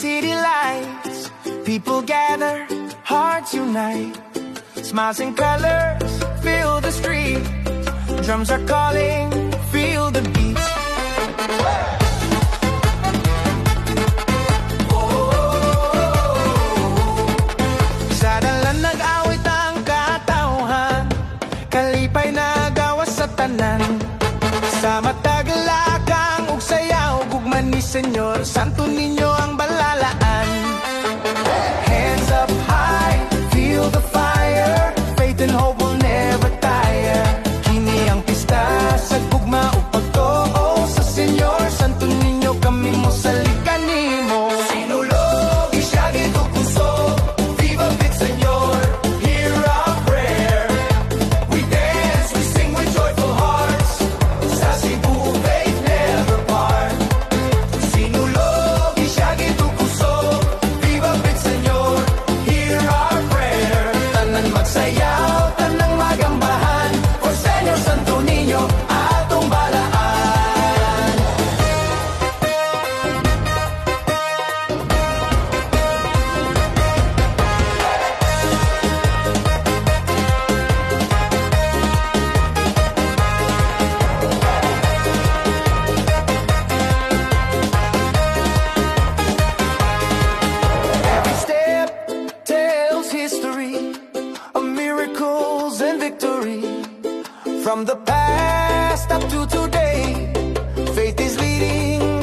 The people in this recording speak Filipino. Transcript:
city lights, people gather, hearts unite. Smiles and colors fill the street. Drums are calling, feel the beat. Sa dalan nag-awit ang katauhan, kalipay nagawas sa tanan. Sa matagalakang ug sayaw, gugman ni Senyor Santo Niño ang balalaan. Hands up high, feel the fire, faith and hope will never tire. Kini ang pista sa gugma ug pagtuo sa Senyor Santo Niño, kami mo salikan nimo. Sinulog isyagit ug puso, viva bit Senyor, hear our prayer. We dance, we sing with joyful hearts, sa Cebu faith never part. Sinulog isyagit ug puso, viva bit Senyor, hear our prayer. Tanan magsayaw, tanan magambahan, for Senyor Santo Niño atong balaan. Every step tells history of miracles and victory. From the past up to today, faith is leading